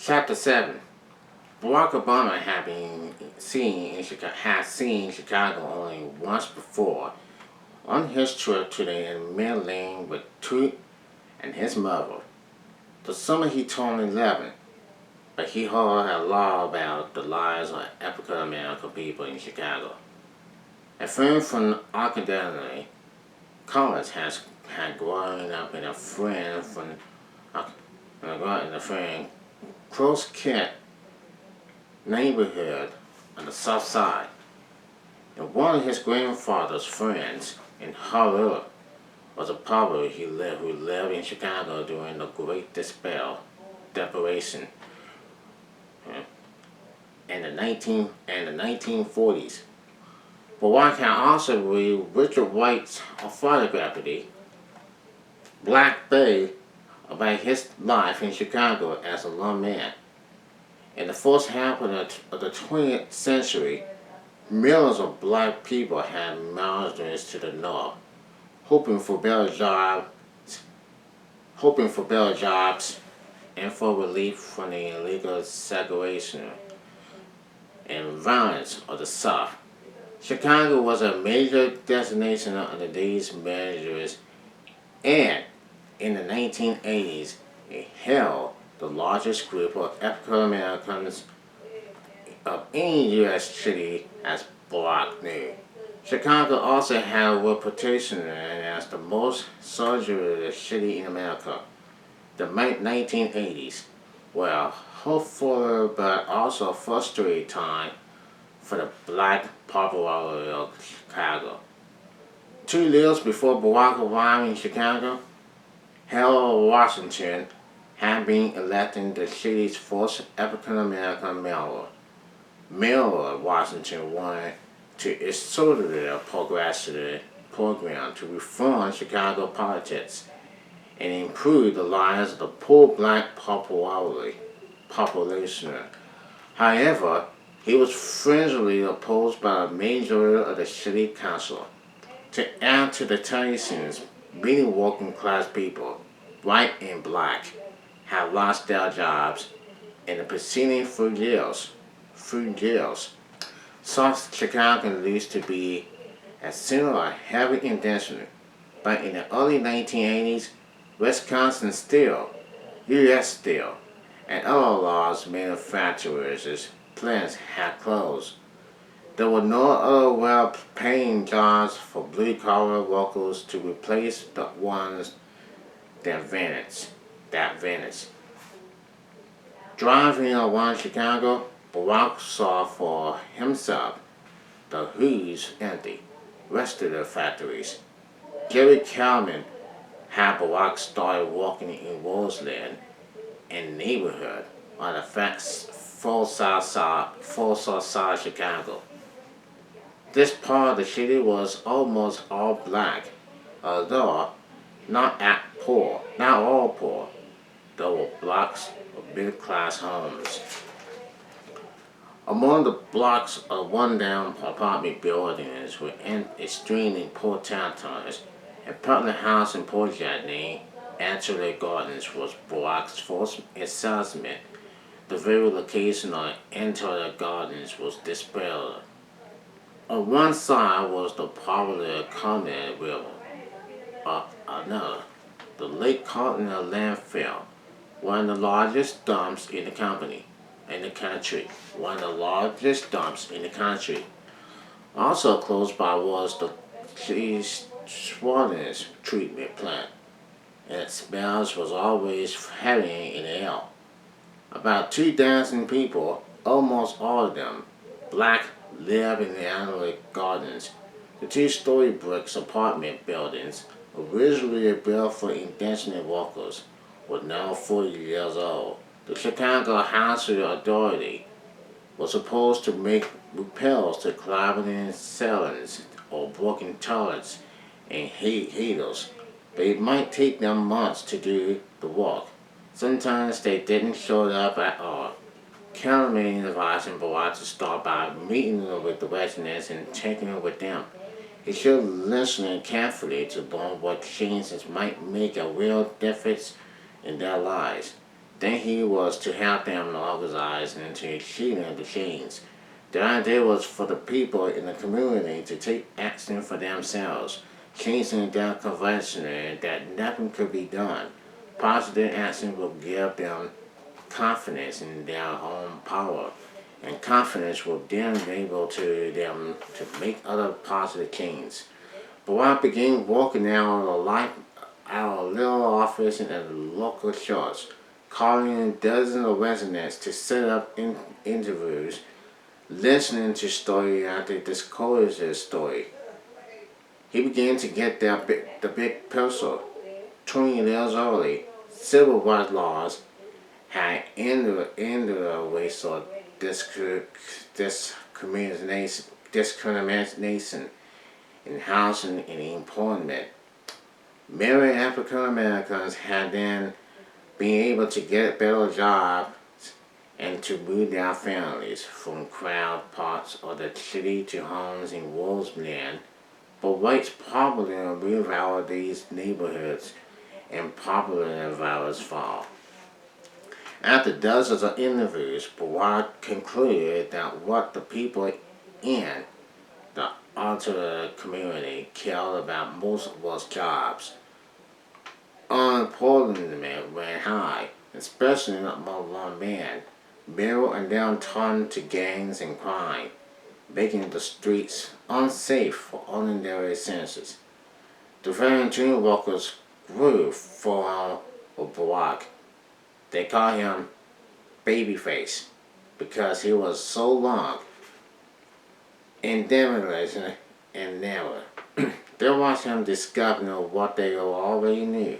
Chapter 7. Barack Obama had seen Chicago only once before on his trip to the Midland with Toot and his mother. The summer he turned 11, but he heard a lot about the lives of African American people in Chicago. A friend from academic college had grown up in a close knit neighborhood on the south side. And one of his grandfather's friends in Harlem was a poet who lived in Chicago during the Great Depression in the 1940s. But one can also read Richard White's autobiography, Black Bay, about his life in Chicago as a young man. In the first half of the 20th century, millions of black people had migrated to the north, hoping for better jobs, and for relief from the illegal segregation and violence of the South. Chicago was a major destination under these measures, and in the 1980s, it held the largest group of African Americans of any U.S. city as Barack knew. Chicago also had a reputation as the most segregated city in America. The 1980s were a hopeful but also frustrating time for the black popularity of Chicago. 2 years before Barack arrived in Chicago, Harold Washington had been elected the city's first African American mayor. Mayor Washington wanted to institute a progressive program to reform Chicago politics and improve the lives of the poor black population. However, he was frenziedly opposed by a majority of the city council. To add to the tensions, many working class people, white and black, had lost their jobs in the preceding 3 years. South Chicago used to be a center of heavy industry, but in the early 1980s, Wisconsin Steel, U.S. Steel, and other large manufacturers' plants had closed. There were no other well-paying jobs for blue-collar workers to replace the ones that vanished. Driving around Chicago, Barack saw for himself the huge empty rest of the factories. Jerry Calvin had Barack started working in Roseland, a neighborhood on the full south side Chicago. This part of the city was almost all black, although not all poor. There were blocks of middle-class homes. Among the blocks of run-down apartment buildings were extremely poor territories. A public housing project named Antelope Gardens was Barack's first assessment. The very location of Antelope Gardens was despaired. On one side was the popular Continental River. On another, the Lake Continental landfill, one of the largest dumps in the country. Also close by was the city's sewage treatment plant, and its smells was always heavy in the air. About 2,000 people, almost all of them black, live in the Antelope Gardens. The 2-story brick apartment buildings, originally built for indentured workers, were now 40 years old. The Chicago Housing Authority was supposed to make repairs to collapsing ceilings or broken toilets and heaters, but it might take them months to do the work. Sometimes they didn't show up at all. Calvin advised Barack to start by meeting with the residents and checking with them. He should listen carefully to learn what changes might make a real difference in their lives. Then he was to help them organize into achieving the change. The idea was for the people in the community to take action for themselves, changing their convention that nothing could be done. Positive action will give them confidence in their own power, and confidence will then enable to them to make other positive changes. But I began walking out of little office in a local church, calling in dozens of residents to set up interviews, listening to story after disclosed his story. He began to get the big picture. 20 years early, civil rights laws had ended a waste of discrimination in housing and employment. Many African Americans had then been able to get better jobs and to move their families from crowded parts of the city to homes in Roseland. But whites probably revalued these neighborhoods and popular violence fall. After dozens of interviews, Barack concluded that what the people in the outer community cared about most was jobs. Unemployment ran high, especially among young men. Middle and down turned to gangs and crime, making the streets unsafe for ordinary citizens. The volunteer workers grew for Barack. They called him Babyface because he was so long and demoralizing and narrow. They watched him discover what they already knew.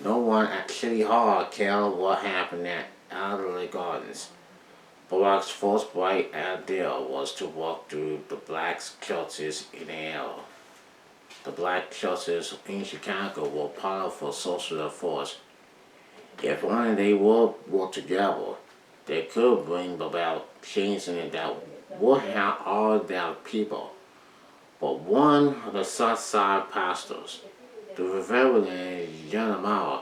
No one at City Hall cared what happened at Elderly Gardens. Barack's first bright idea was to walk through the black churches in the area. The black churches in Chicago were powerful social force. If only they would work together, they could bring about change that would help all their people. But one of the South Side pastors, the Reverend Jeremiah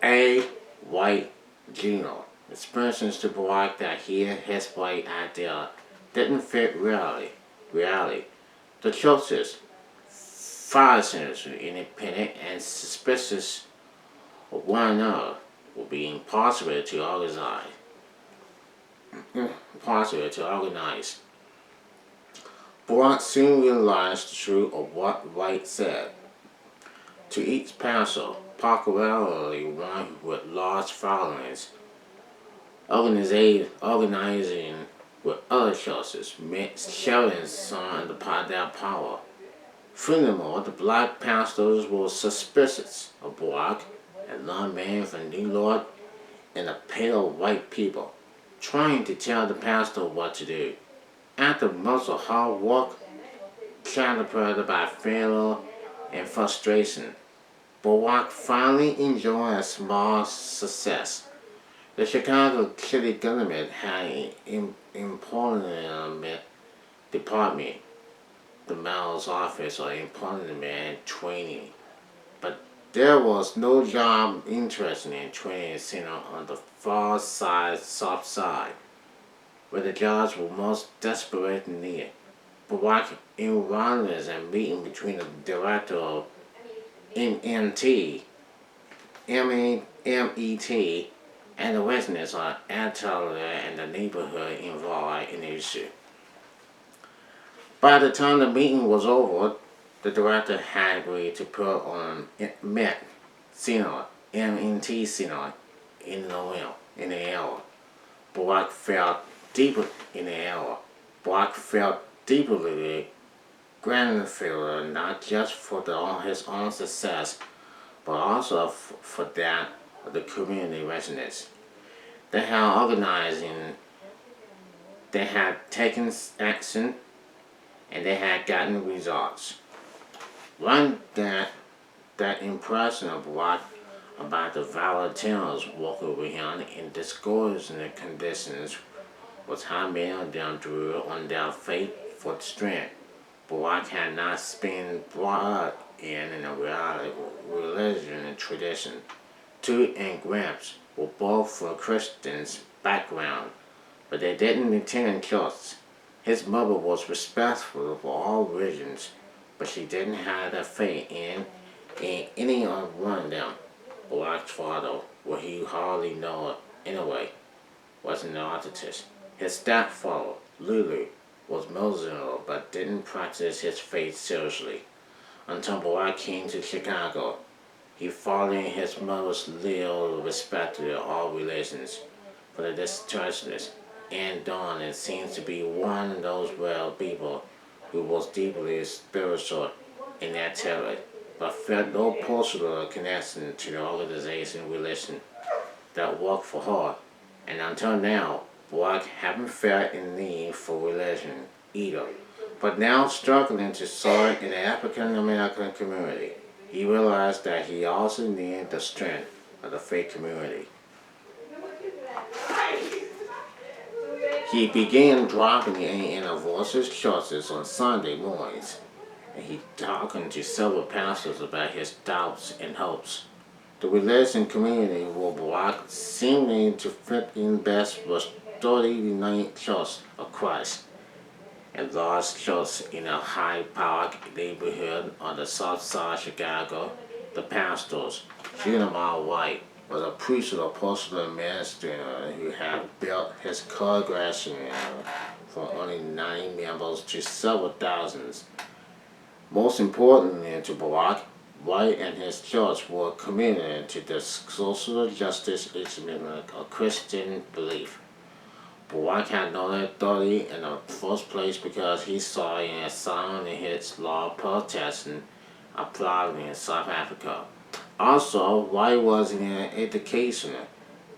A. White Jr., expressions to Barack that his white idea didn't fit reality. The churches, fire centers, independent and suspicious of one another, would be impossible to organize. Barack soon realized the truth of what White said. To each pastor, particularly one with large followings, organizing with other churches meant sharing some of their power. Furthermore, the black pastors were suspicious of Barack, a young man from New York, and the pale white people, trying to tell the pastor what to do. After months of hard work, catapulted by failure and frustration, Barack finally enjoyed a small success. The Chicago city government had an employment department, the mayor's office of employment and training, but there was no job interested in training center on the far side, south side, where the jobs were most desperately needed. Barack environed a meeting between the director of MNT, MET, and the residents of Antalya and the neighborhood involved in the issue. By the time the meeting was over, the director had agreed to put on MET Synod, MNT Synod in the hour. Barack felt deeper in the hour. Barack felt deeply grateful not just for his own success, but also for that of the community residents. They had organized, they had taken action, and they had gotten results. One that impression of Barack about the volunteers working with him in discouraging conditions was how many of them drew on their faith for strength. Barack had not been brought up in a religion and tradition. Toot and Gramps were both from Christian's background, but they didn't attend church. His mother was respectful of all religions, but she didn't have the faith in any of one of them. Black's father, who he hardly knew anyway, was an artist. His stepfather, Lulu, was Muslim but didn't practice his faith seriously until Black came to Chicago. He followed his mother's lead, respected all religions, for this churchless and Dawn and seems to be one of those rare people who was deeply spiritual in that terror, but felt no personal connection to the organization religion that worked for her, and until now, Black haven't felt in need for religion either, but now struggling to serve in the African American community. He realized that he also needed the strength of the faith community. He began dropping in a voices churches on Sunday mornings, and he talking to several pastors about his doubts and hopes. The religion community will block seeming to fit in best was 39th Church of Christ, a large church in a Hyde Park neighborhood on the south side of Chicago. The pastors, Jeremiah White, was a preacher of personal ministry who had built his congregation from only 9 members to several thousands. Most importantly to Barack, White and his church were committed to the social justice movement of Christian belief. Barack had no authority in the first place because he saw a sign in his law protesting applauding in South Africa. Also, White was an educational,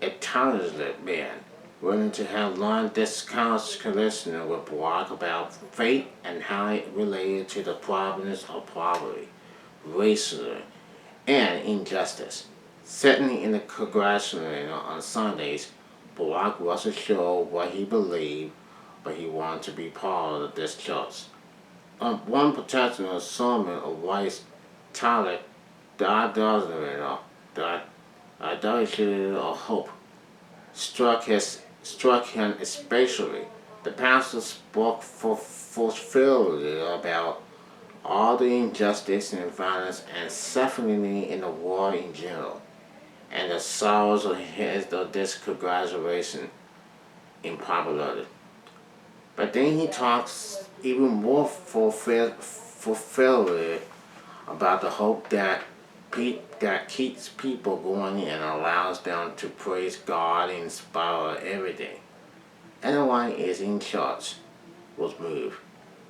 a talented man, willing to have learned this conversation with Barack about faith and how it related to the problems of poverty, racism, and injustice. Sitting in the congregation on Sundays, Barack wasn't sure what he believed, but he wanted to be part of this church. On one particular sermon of White's titled "The Idolatry of Hope" struck him especially. The pastor spoke forcefully about all the injustice and violence and suffering in the world in general, and the sorrows of this congratulation in popularity. But then he talks even more fulfillingly about the hope that keeps people going and allows them to praise God and inspire every day. Anyone is in church was moved,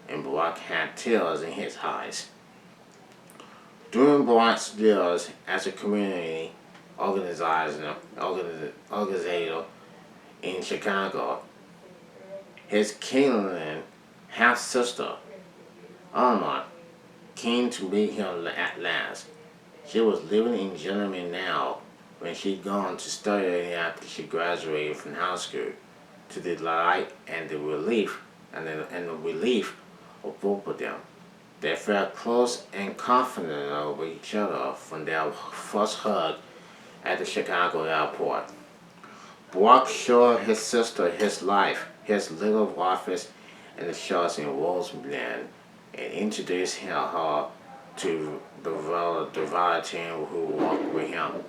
and Barack had tears in his eyes. During Barack's years as a community organizer in Chicago, his Kenyan half-sister, Alma, came to meet him at last. She was living in Germany now when she'd gone to study after she graduated from high school, to the delight and the relief of both of them. They felt close and confident over each other from their first hug at the Chicago airport. Barack showed his sister his life, his little office in the church in Roseland, and introduced her to the volunteer who worked with him.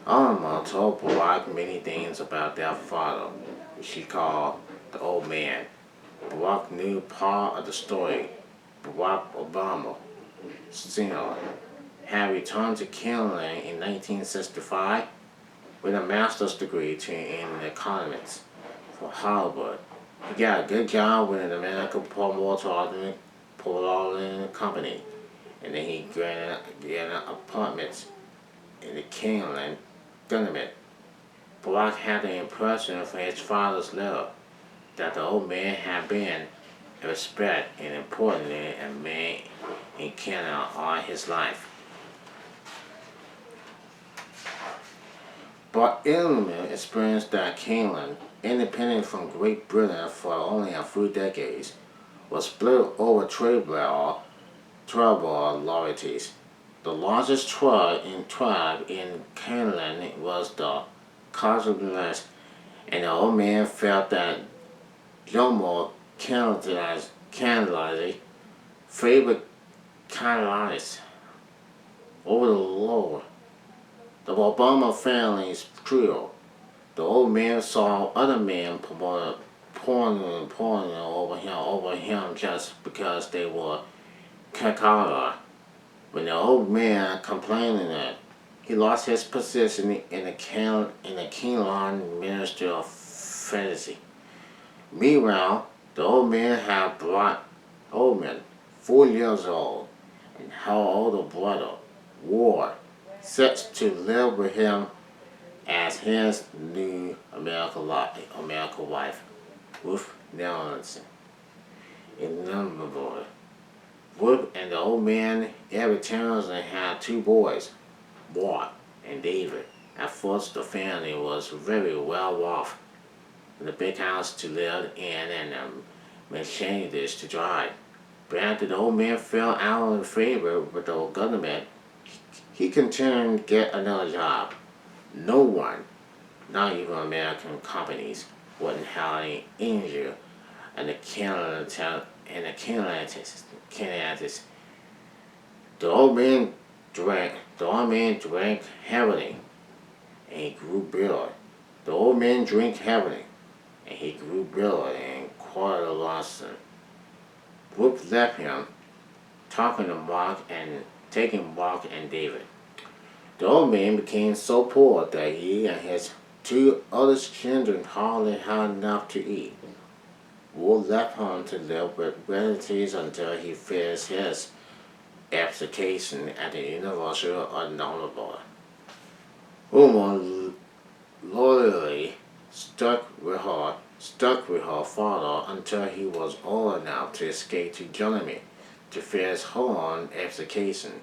Alma told Barack many things about their father, which she called the old man. Barack knew part of the story. Barack Obama, Sr., had returned to Canada in 1965 with a master's degree in economics from Harvard. He got a good job with an American promoter company, and then he granted apartments in the Canadian government. Barack had the impression from his father's letter that the old man had been a respect and important a man in Canada all his life. But Illinois experienced that Canada, independent from Great Britain for only a few decades, was split over tribal loyalties. The largest tribe in Canaan was the Crudup, and the old man felt that Jomo Canaanite favored Canaanites over the Lord. The Obama family's trio. The old man saw other men pouring over him just because they were Kakara. When the old man complained that he lost his position in the Canaan Ministry of Fantasy. Meanwhile, the old man had brought Oldman, 4 years old, and her older brother, Ward, set to live with him as his new American wife, Ruth Nelson. Innumerable. Ruth and the old man every Townsend had 2 boys, Ward and David. At first, the family was very well off, with a big house to live in and Mercedes to drive. But after the old man fell out of favor with the government, he continued to get another job. No one, not even American companies, wouldn't have any injury in the Canaanites. The old man drank heavily, and he grew bitter. The old man drank heavily, and he grew bitter and quarter Lawson. Brooke left him, taking Mark and David. The old man became so poor that he and his 2 oldest children hardly had enough to eat. Wood left home to live with relatives until he finished his application at the University of Nottingham. Uma loyally stuck with her father until he was old enough to escape to Germany to finish her own application.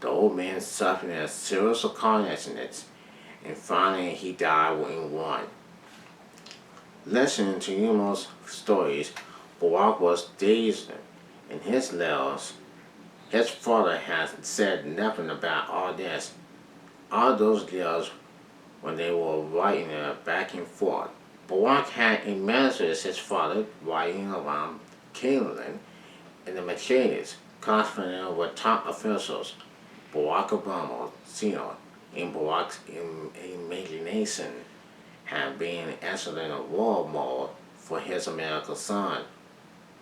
The old man suffered a serious car accident, and finally he died in one. Listening to Uma's stories, Barack was dazed. In his letters, his father had said nothing about all this. All those letters, when they were writing back and forth, Barack had imagined his father riding around Cleveland in the Mercedes, conferring with top officials. Barack Obama, Sr., in Barack's imagination, had been excellent role model for his American son.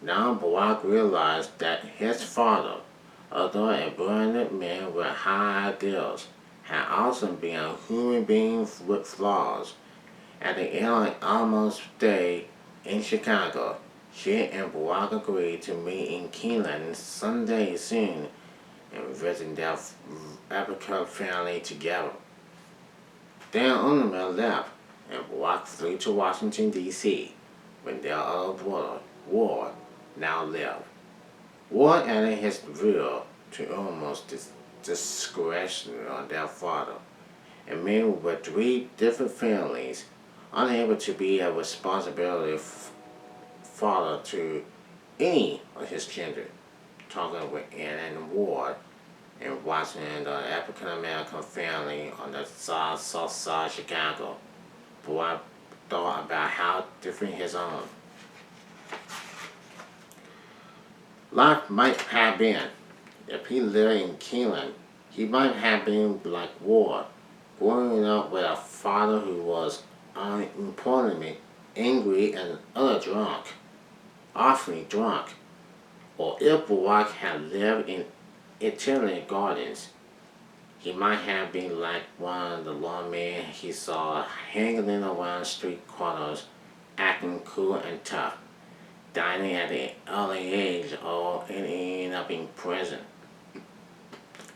Now Barack realized that his father, although a brilliant man with high ideals, had also been a human being with flaws. At the end of Alma's stay in Chicago, she and Barack agreed to meet in Cleveland someday soon and visit their African family together. Then Unama left, and Barack flew to Washington, D.C., when their other brother, Ward, now lived. Ward added his view to almost discretion on their father, and men with 3 different families, unable to be a responsibility father to any of his children, talking with Ann and Ward and watching the African American family on the south side of Chicago. Boy thought about how different his own life might have been. If he lived in Cleveland, he might have been like Ward, growing up with a father who was unimportantly angry and awfully drunk. Or if Barack had lived in Italian gardens, he might have been like one of the lawmen he saw hanging around street corners, acting cool and tough, dining at the early age or ending up in prison.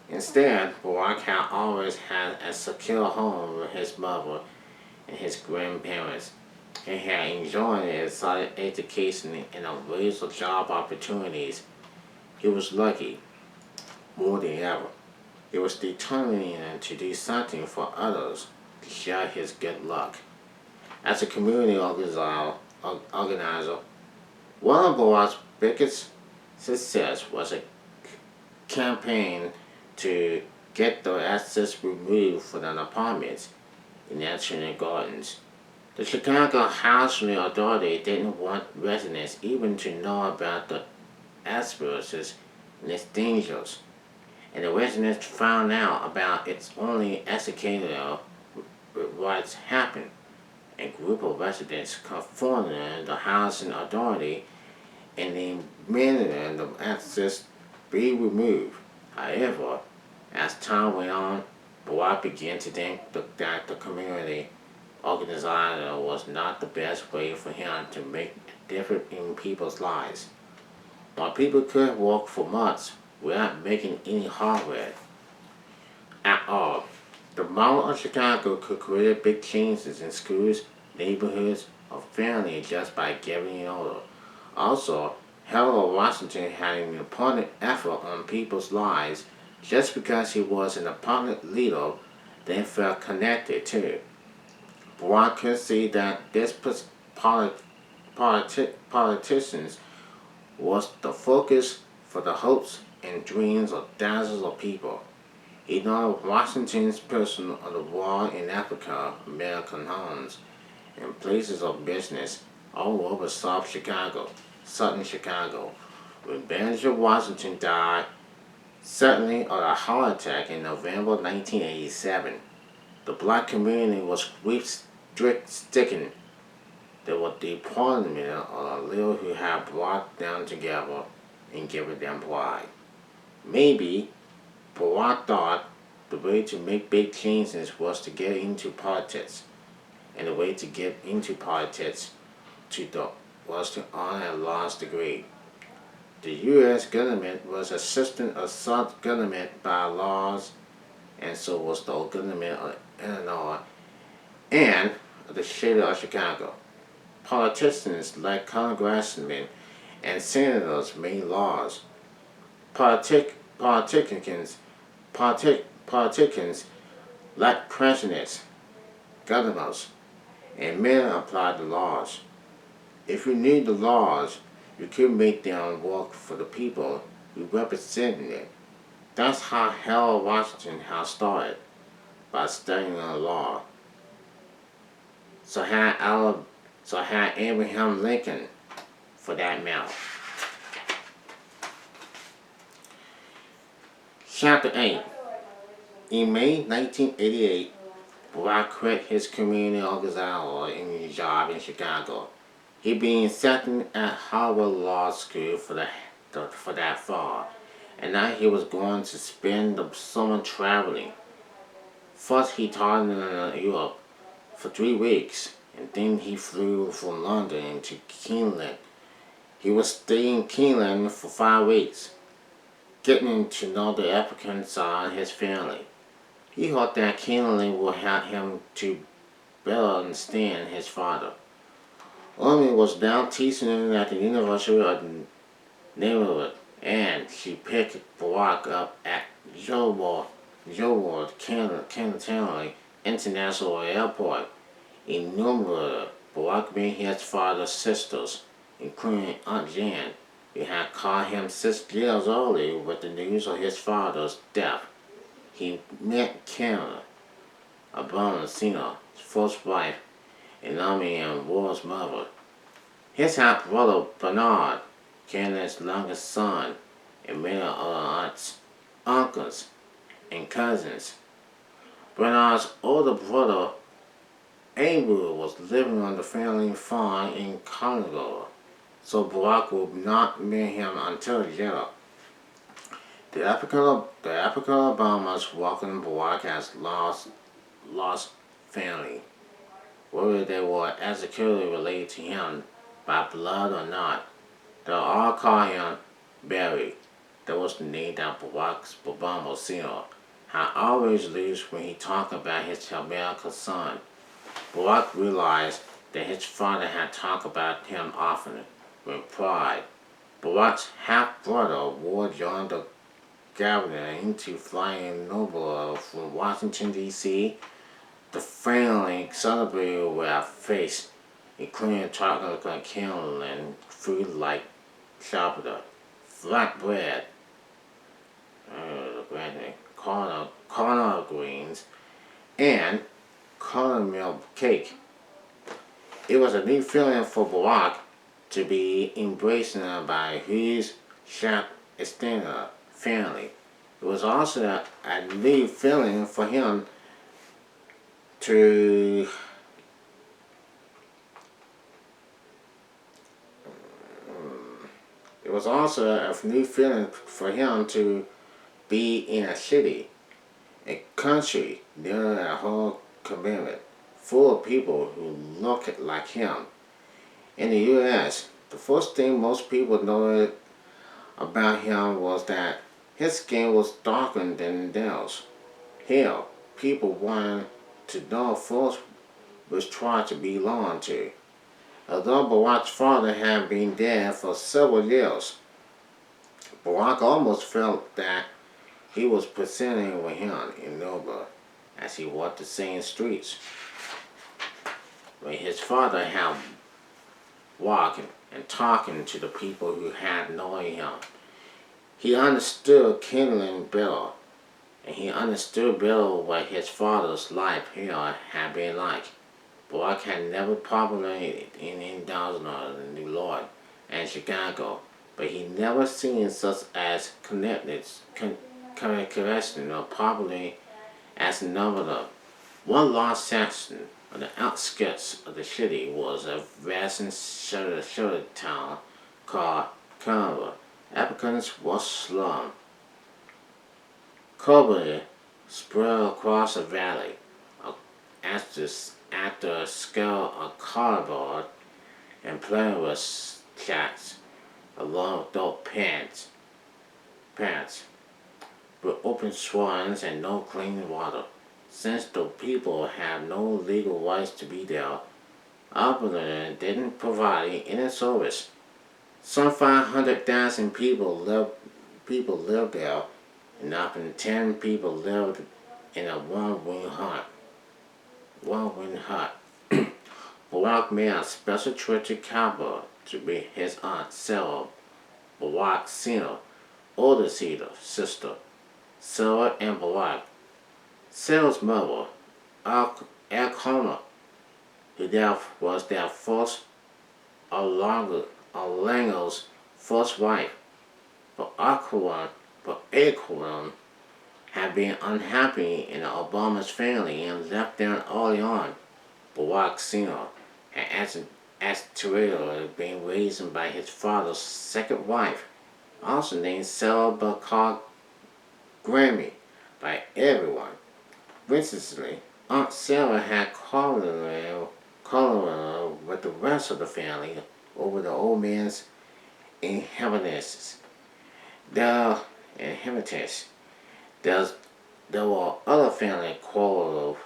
Instead, Barack had always had a secure home with his mother and his grandparents. He had enjoyed a solid education and a range of job opportunities. He was lucky, more than ever. He was determined to do something for others to share his good luck. As a community organizer, one of Barack's biggest success was a campaign to get the assets removed from the apartments in National Gardens. The Chicago Housing Authority didn't want residents even to know about the asbestos and its dangers, and the residents found out about it only as the what's happened. A group of residents confronted the housing authority and demanded the access be removed. However, as time went on, Barack began to think that the community organization was not the best way for him to make a difference in people's lives. While people could work for months without making any hardware at all, the model of Chicago could create big changes in schools, neighborhoods, or families just by giving an order. Also, Harold Washington had an important effort on people's lives just because he was an important leader they felt connected to. One could see that this politicians was the focus for the hopes and dreams of thousands of people. He knew Washington's person on the war in Africa, American homes, and places of business all over Southern Chicago. When Benjamin Washington died, suddenly of a heart attack in November 1987, the black community was grief-stricken. They were deported on a little who had brought them together and given them pride. Maybe Barack thought the way to make big changes was to get into politics, and the way to get into politics was to earn a law's degree. The U.S. government was assistant of South government by laws, and so was the government of Illinois and the state of Chicago. Politicians like congressmen and senators made laws. Politicians, politicians like presidents, governors, and men applied the laws. If you knew the laws, you could make them work for the people who represented it. That's how Harold Washington had started, by studying the law. So had Abraham Lincoln, for that matter. Chapter 8. In May 1988, Barack quit his community organizing job in Chicago. He been accepted at Harvard Law School for that fall, and now he was going to spend the summer traveling. First he taught in Europe for 3 weeks, and then he flew from London to Keeneland. He was staying in Keeneland for 5 weeks, getting to know the African side of his family. He hoped that Keeneland would help him to better understand his father. Amy was now teaching at the University of the Neighborhood, and she picked Barack up at Joe Kennedy International Airport in Nuremberg. Barack met his father's sisters, including Aunt Jan, who had called him 6 years earlier with the news of his father's death. He met Karen, a Bernardino, his first wife, and Amy and Ward's mother. His half brother Bernard, Karen's youngest son, and many other aunts, uncles, and cousins. Bernard's older brother Andrew was living on the family farm in Colorado, so Barack would not meet him until later. The African Obamas welcomed Barack as lost family, whether they were executively related to him by blood or not. They all called him Barry. That was the name that Barack Obama Sr. had always used when he talked about his American son. Barack realized that his father had talked about him often with pride. Barack's half-brother Ward joined the gathering into flying noble from Washington, D.C. The family celebrated with a feast, including chocolate candle and food like flatbread, collard greens, and caramel cake. It was a new feeling for Barack to be embraced by his Shaq extended family. It was also a new feeling for him to it was also a new feeling for him to be in a city, a country near a whole community full of people who looked like him. In the U.S., the first thing most people noted about him was that his skin was darker than theirs. Hell, people wanted to know first was trying to belong to. Although Barack's father had been dead for several years, Barack almost felt that he was presenting with him in Nova as he walked the same streets where his father had walking and talking to the people who had known him. He understood Kindling Bill, and he understood Bill what his father's life here had been like. Barack had never populated in Dawson, New York, and Chicago, but he never seen such as connection or popularity as another. One large section on the outskirts of the city was a vast sheltered town called Canberra. Applicants was slum. Coburg spread across the valley at the scale of cardboard and plenty chats along dope paths with open swans and no clean water. Since the people have no legal rights to be there, Auburn didn't provide any service. Some 500,000 people lived there, and up to 10 people lived in a one-room hut. Barack made a special trip to Canberra to meet his aunt Sarah, Barack's senior, older sister. Sarah and Barack. Sarah's mother, Alcona, who was their first Orlando's first wife, but Acorn had been unhappy in the Obama's family and left them early on. Barack Sr. had Terrell being raised by his father's second wife, also named Sarah but called Grammy by everyone. Recently, Aunt Sarah had cholera with the rest of the family over the old man's inheritance. There were other family quarrels.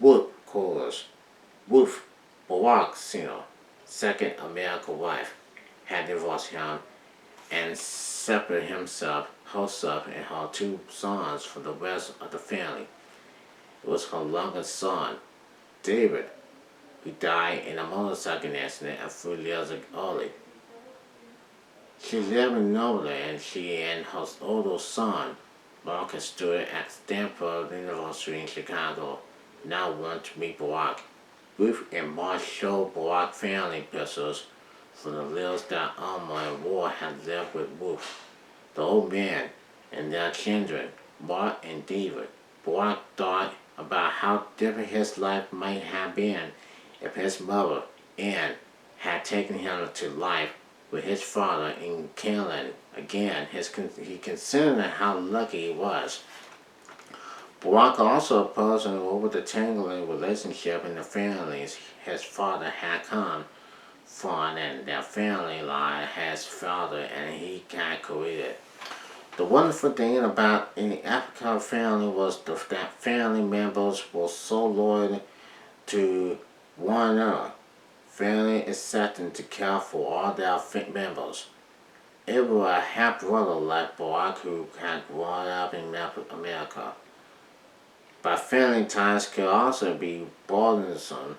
Ruth, Barack Sr., second American wife, had divorced him and separated herself and her two sons from the rest of the family. It was her youngest son, David, who died in a motorcycle accident a few years early. She lived in Noble and she and her older son, Marcus Stewart, at Stanford University in Chicago, now went to meet Barack. Ruth and Mark showed Barack family pictures from the years that Alma and Ward had lived with Ruth, the old man, and their children, Mark and David. Barack thought about how different his life might have been if his mother, Anne, had taken him to life with his father in Caroline. Again, he considered how lucky he was. Barack also puzzled over the tangling relationship in the families his father had come from and their family line his father and he had created. The wonderful thing about any African family was that family members were so loyal to one another. Family accepted to care for all their members. It was a half brother like Barack who had grown up in America. But family ties could also be burdensome.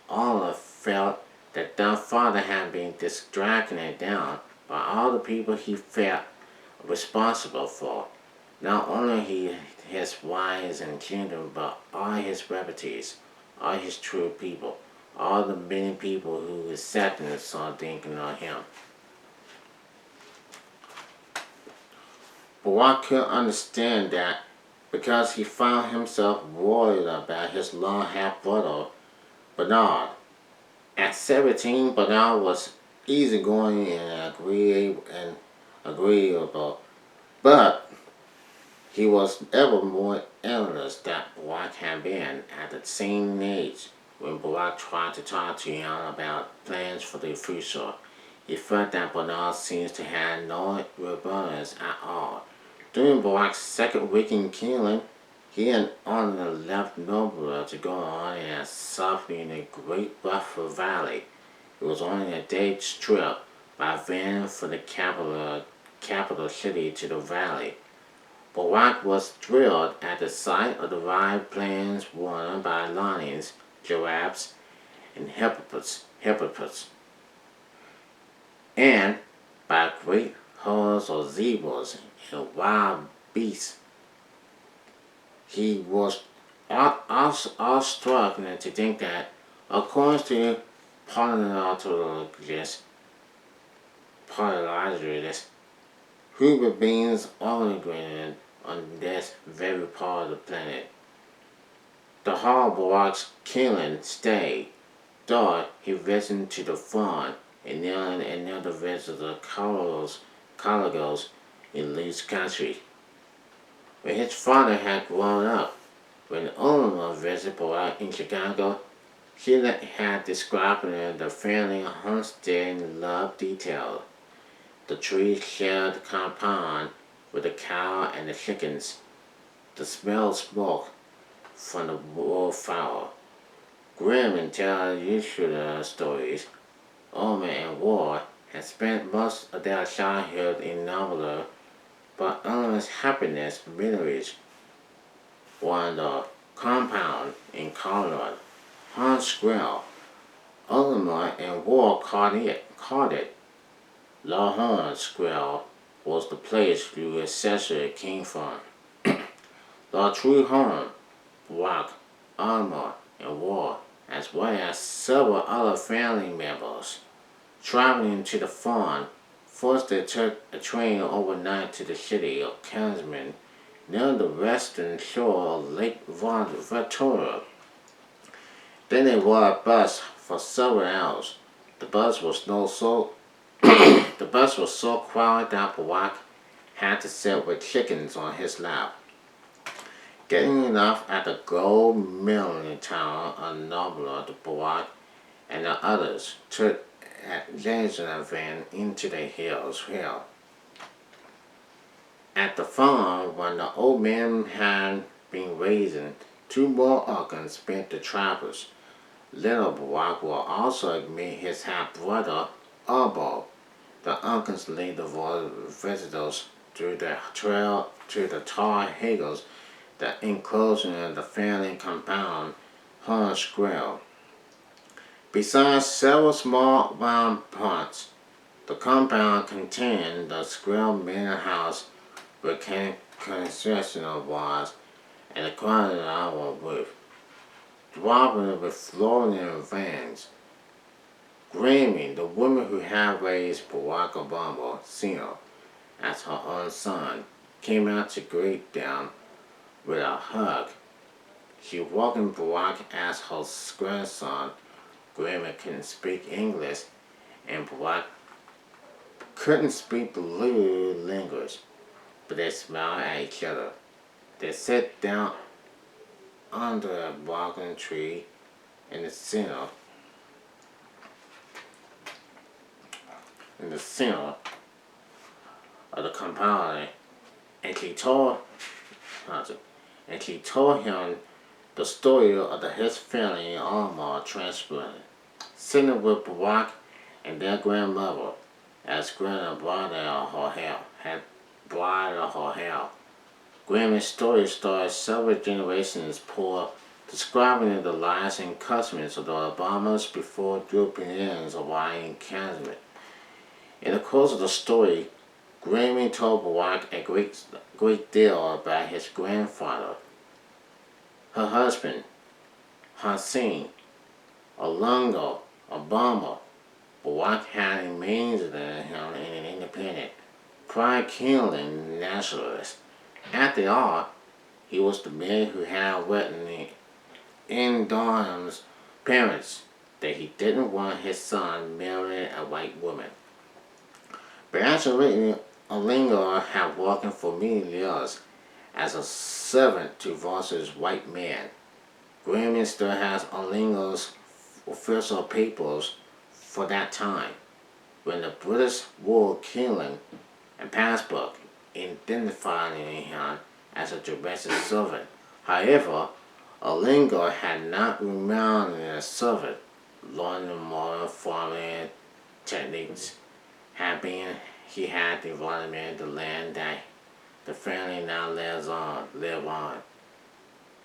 Olive felt that their father had been distracted down by all the people he felt responsible for. Not only his wives and children, but all his reputies, all his true people, all the many people who accepted and saw thinking on him. Barak could understand that because he found himself worried about his long half-brother, Bernard. At 17, Bernard was easygoing and agreeable, but he was ever more earnest than Barak had been at the same age when Barak tried to talk to him about plans for the future. He felt that Bernard seems to have no rebellions at all. During Barak's second week in killing, he and Honor left Nobler to go on a safari in the Great Buffer Valley. It was only a day's trip by van from the capital city to the valley. Barak was thrilled at the sight of the wide plains worn by lions, giraffes, and hippopotamus, and by great herds of zebras and wild beasts. He was awestruck to think that, according to paleontologists, human beings originated on this very part of the planet. The hall Barak's killing stayed, though he listened to the fun and another visit the Collegos in Lee's country. When his father had grown up, when Eleanor visited Barak in Chicago, she had described the family homestead in love detail. The trees shared the compound with the cow and the chickens. The smell of smoke from the wool fowl. Grimm and tell usual stories. Omen and War had spent most of their childhood in Noveler, but Eleanor's happiness diminished. On the compound in Colorado, Hans Squirrel, Eleanor and War caught it. Lahorn Squirrel was the place your ancestor came from. The true home, Barak, Eleanor, and War, as well as several other family members, traveling to the farm. First they took a train overnight to the city of Kansman, near the western shore of Lake Victoria. Then they rode a bus for several hours. The bus was so crowded that Barak had to sit with chickens on his lap. Getting enough at the gold milling town of Nobler, Barak and the others took a Jason van into the hills. At the farm, when the old man had been raising, 2 more uncles spent the trappers. Little Barak will also admit his half-brother, Arbo. The uncles lead the visitors through the trail to the Tar Hills, the enclosure of the family compound, Hans Squirrel. Besides several small round ponds, the compound contained the Squirrel Manor House with concessional bars and a quadrangular roof, dropping with floating vans. Grammy, the woman who had raised Barack Obama Sr. as her own son, came out to greet them with a hug. She welcomed Barack as her grandson. Grammy couldn't speak English, and Barack couldn't speak the language, but they smiled at each other. They sat down under a bargain tree in the center of the compound, and she told him the story of his family in Alma transplant. Sitting with Barack and their grandmother, as Grandma had bridal her hair. Grammy's story started several generations poor, describing the lives and customs of the Obamas before Europeans arrived in Kansas. In the course of the story, Grammy told Barack a great deal about his grandfather, her husband, Hussein, Olongo, Obama. Barack had imagined him in an independent, pride-killing nationalist. After all, he was the man who had written in Donham's parents that he didn't want his son marrying a white woman. But actually, Olingo had worked for many years as a servant to Voss's white man. Graham still has Olingo's official papers for that time, when the British war killing and passport identifying him as a domestic servant. However, Olingo had not remained a servant, learning more farming techniques. He had developed the land that the family now live on.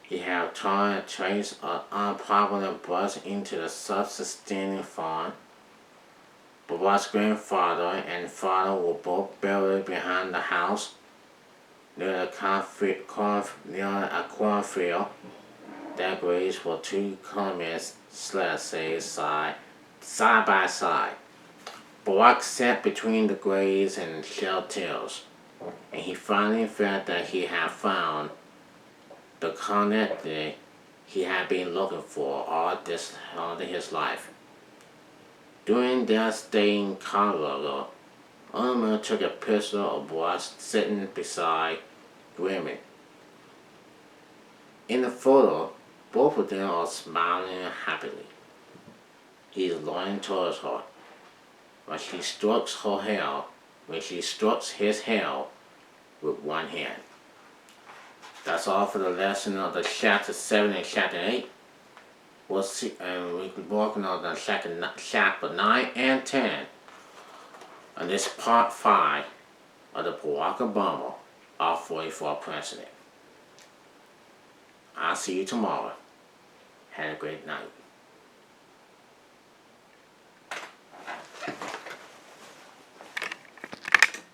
He had turned trace of unpopular brush into the self-sustaining farm. Barack's grandfather and father were both buried behind the house near a cornfield. Their graves were 2 kilometers side by side. Barack sat between the graves and shed tears, and he finally felt that he had found the connection he had been looking for all his life. During their stay in Colorado, Irma took a picture of Barack sitting beside Grammy. In the photo, both of them are smiling happily. He is leaning towards her when she strokes his hair with one hand. That's all for the lesson of the chapter 7 and chapter 8. We'll see, and we'll be working on the chapter 9 and 10. And this part 5 of the Barack Obama, our 44th president. I'll see you tomorrow. Have a great night.